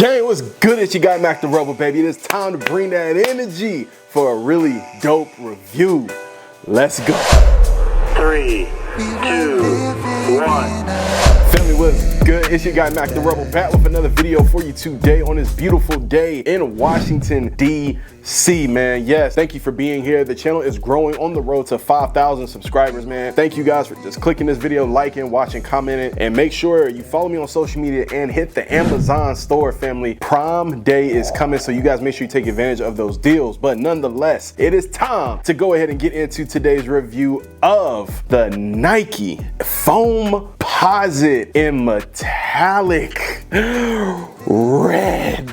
Gang, what's good? It's your guy Mac the Rebel, baby. It is time to bring that energy for a really dope review. Let's go. 3, 2, 1. Family, what's good? It's your guy Mac the Rebel back with another video for you today on this beautiful day in Washington, D.C., man. Yes, thank you for being here. The channel is growing on the road to 5,000 subscribers, man. Thank you guys for just clicking this video, liking, watching, commenting, and make sure you follow me on social media and hit the Amazon store, family. Prime Day is coming, so you guys make sure you take advantage of those deals. But nonetheless, it is time to go ahead and get into today's review of the Nike Foamposite in metallic red.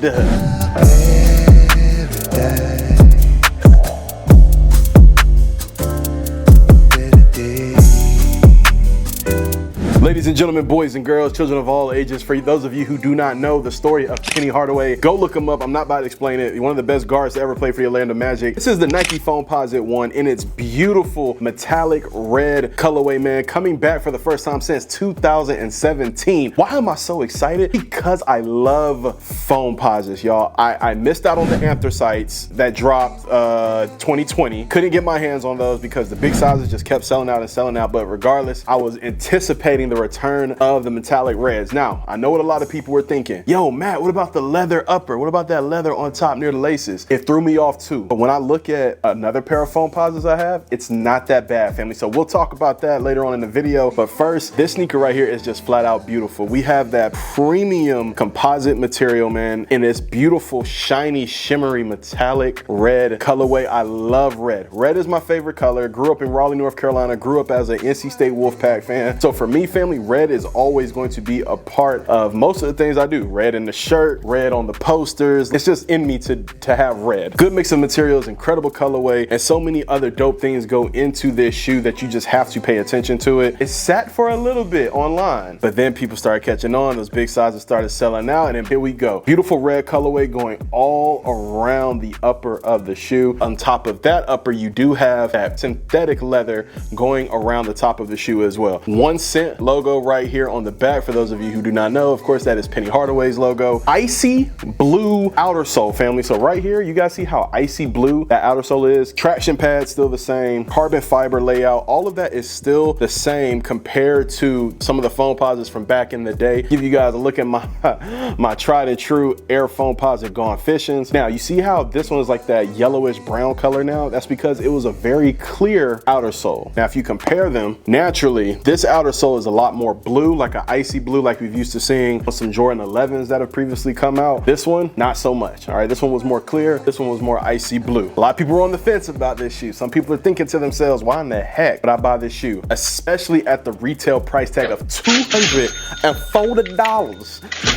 Ladies and gentlemen, boys and girls, children of all ages, for those of you who do not know the story of Penny Hardaway, go look him up. I'm not about to explain it. One of the best guards to ever play for the Orlando Magic. This is the Nike Foamposite 1 in its beautiful metallic red colorway, man. Coming back for the first time since 2017. Why am I so excited? Because I love Foamposites, y'all. I missed out on the anthracites that dropped 2020. Couldn't get my hands on those because the big sizes just kept selling out and selling out. But regardless, I was anticipating the return of the metallic reds. Now, I know what a lot of people were thinking. Yo, Matt, what about the leather upper? What about that leather on top near the laces? It threw me off too. But when I look at another pair of Foamposites I have, it's not that bad, family. So we'll talk about that later on in the video. But first, this sneaker right here is just flat out beautiful. We have that premium composite material, man, in this beautiful, shiny, shimmery, metallic red colorway. I love red. Red is my favorite color. Grew up in Raleigh, North Carolina. Grew up as an NC State Wolfpack fan. So for me, family, red is always going to be a part of most of the things I do. Red in the shirt, red on the posters. It's just in me to have red. Good mix of materials, incredible colorway, and so many other dope things go into this shoe that you just have to pay attention to it. It sat for a little bit online, but then people started catching on. Those big sizes started selling out, and then here we go. Beautiful red colorway going all around the upper of the shoe. On top of that upper, you do have that synthetic leather going around the top of the shoe as well. 1 cent logo right here on the back. For those of you who do not know, of course, that is Penny Hardaway's logo. Icy blue outer sole, family. So right here, you guys see how icy blue that outer sole is. Traction pad still the same. Carbon fiber layout. All of that is still the same compared to some of the Foamposites from back in the day. Give you guys a look at my tried and true Air Foamposite Gone Fishings. Now, you see how this one is like that yellowish brown color now? That's because it was a very clear outer sole. Now, if you compare them, naturally, this outer sole is a lot more blue, like an icy blue, like we've used to seeing on some Jordan 11s that have previously come out. This one, not so much. All right, this one was more clear. This one was more icy blue. A lot of people were on the fence about this shoe. Some people are thinking to themselves, why in the heck would I buy this shoe? Especially at the retail price tag of $240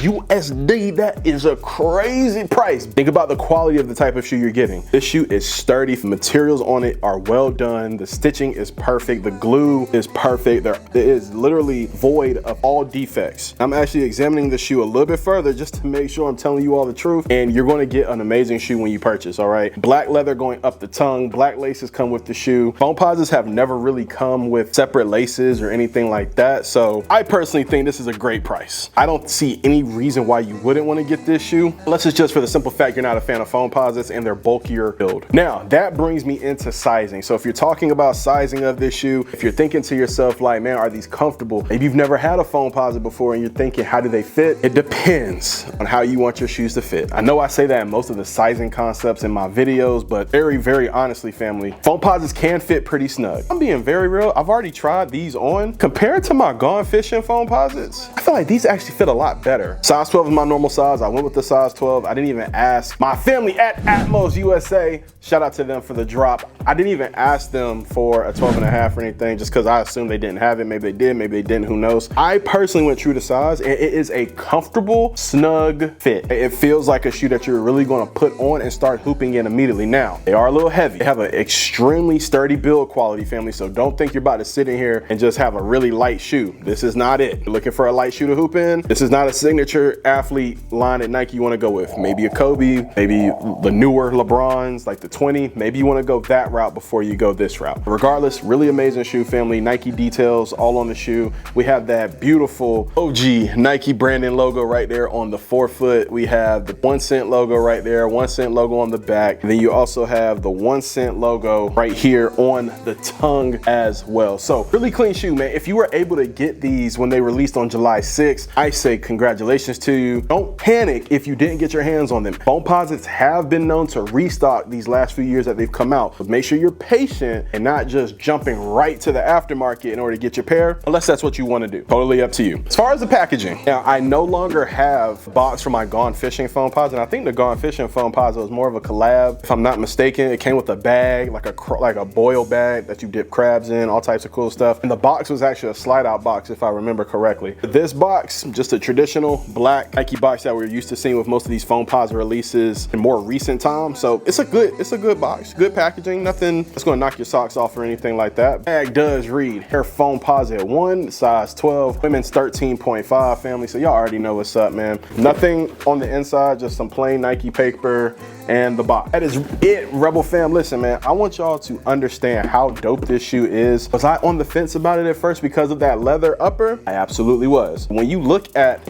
USD. That is a crazy price. Think about the quality of the type of shoe you're getting. This shoe is sturdy. The materials on it are well done. The stitching is perfect. The glue is perfect. It is literally void of all defects. I'm actually examining the shoe a little bit further just to make sure I'm telling you all the truth, and you're going to get an amazing shoe when you purchase. All right, black leather going up the tongue, black laces come with the shoe. Foamposites have never really come with separate laces or anything like that, so I personally think this is a great price. I don't see any reason why you wouldn't want to get this shoe, unless it's just for the simple fact you're not a fan of Foamposites and their bulkier build. Now, that brings me into sizing. So if you're talking about sizing of this shoe, if you're thinking to yourself like, man, are these comfortable? Maybe you've never had a Foamposite before and you're thinking, how do they fit? It depends on how you want your shoes to fit. I know I say that in most of the sizing concepts in my videos, but very, very honestly, family, Foamposites can fit pretty snug. I'm being very real. I've already tried these on. Compared to my Gone Fishing Foamposites, I feel like these actually fit a lot better. Size 12 is my normal size. I went with the size 12. I didn't even ask my family at ATMOS USA. Shout out to them for the drop. I didn't even ask them for a 12.5 or anything, just because I assumed they didn't have it. Maybe they did, maybe they didn't, who knows. I personally went true to size, and it is a comfortable, snug fit. It feels like a shoe that you're really gonna put on and start hooping in immediately. Now, they are a little heavy. They have an extremely sturdy build quality, family, so don't think you're about to sit in here and just have a really light shoe. This is not it. You're looking for a light shoe to hoop in? This is not a signature athlete line at Nike you wanna go with. Maybe a Kobe, maybe the newer LeBrons, like the 20. Maybe you wanna go that route before you go this route. Regardless, really amazing shoe, family. Nike details all on the shoe. We We have that beautiful OG Nike branding logo right there on the forefoot. We have the 1 cent logo right there, 1 cent logo on the back. And then you also have the 1 cent logo right here on the tongue as well. So really clean shoe, man. If you were able to get these when they released on July 6th, I say congratulations to you. Don't panic if you didn't get your hands on them. Foamposites have been known to restock these last few years that they've come out, but make sure you're patient and not just jumping right to the aftermarket in order to get your pair, unless that's what you want to do. Totally up to you. As far as the packaging, now I no longer have a box for my Gone Fishing Foamposite. I think the Gone Fishing Foamposite was more of a collab, if I'm not mistaken. It came with a bag, like a boil bag that you dip crabs in, all types of cool stuff. And the box was actually a slide out box, if I remember correctly. This box, just a traditional black Nike box that we're used to seeing with most of these Foamposite releases in more recent times. So it's a good box, good packaging, nothing that's gonna knock your socks off or anything like that. Bag does read Air Foamposite 1, size 12, women's 13.5 family. So y'all already know what's up, man. Nothing on the inside, just some plain Nike paper and the box. That is it, Rebel fam. Listen, man, I want y'all to understand how dope this shoe is. Was I on the fence about it at first because of that leather upper? I absolutely was. When you look at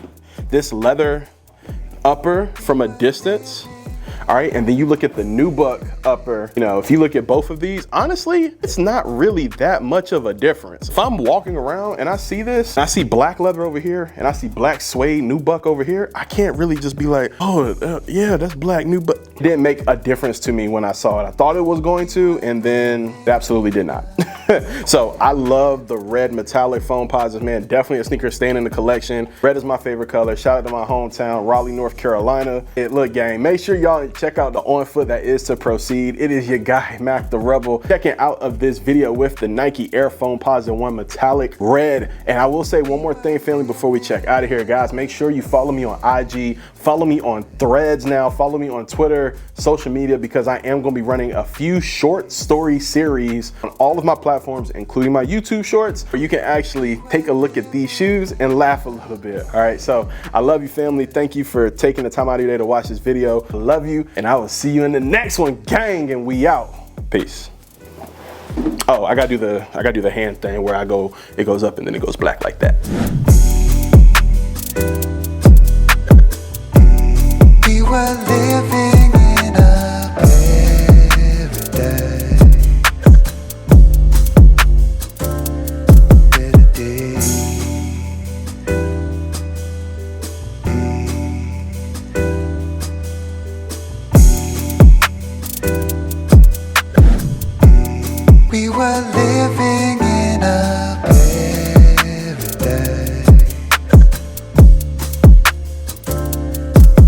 this leather upper from a distance, all right, and then you look at the nubuck upper, you know, if you look at both of these, honestly, it's not really that much of a difference. If I'm walking around and I see this, I see black leather over here, and I see black suede nubuck over here, I can't really just be like, oh, yeah, that's black nubuck. It didn't make a difference to me when I saw it. I thought it was going to, and then it absolutely did not. So I love the red metallic Foamposites, man. Definitely a sneaker staying in the collection. Red is my favorite color. Shout out to my hometown, Raleigh, North Carolina. Look, gang, make sure y'all check out the on foot that is to proceed. It is your guy, Mac the Rebel, checking out of this video with the Nike Air Foamposite 1 metallic red. And I will say one more thing, family, before we check out of here, guys. Make sure you follow me on IG, follow me on Threads now, follow me on Twitter, social media, because I am going to be running a few short story series on all of my platforms, including my YouTube shorts, where you can actually take a look at these shoes and laugh a little bit. All right, so I love you, family. Thank you for taking the time out of your day to watch this video. I love you, and I will see you in the next one, gang, and we out. Peace. Oh, I gotta do the hand thing where it goes up and then it goes black like that. We were living in a paradise. Better days. We were living in a paradise.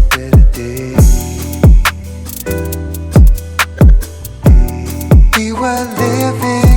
Better days. We were living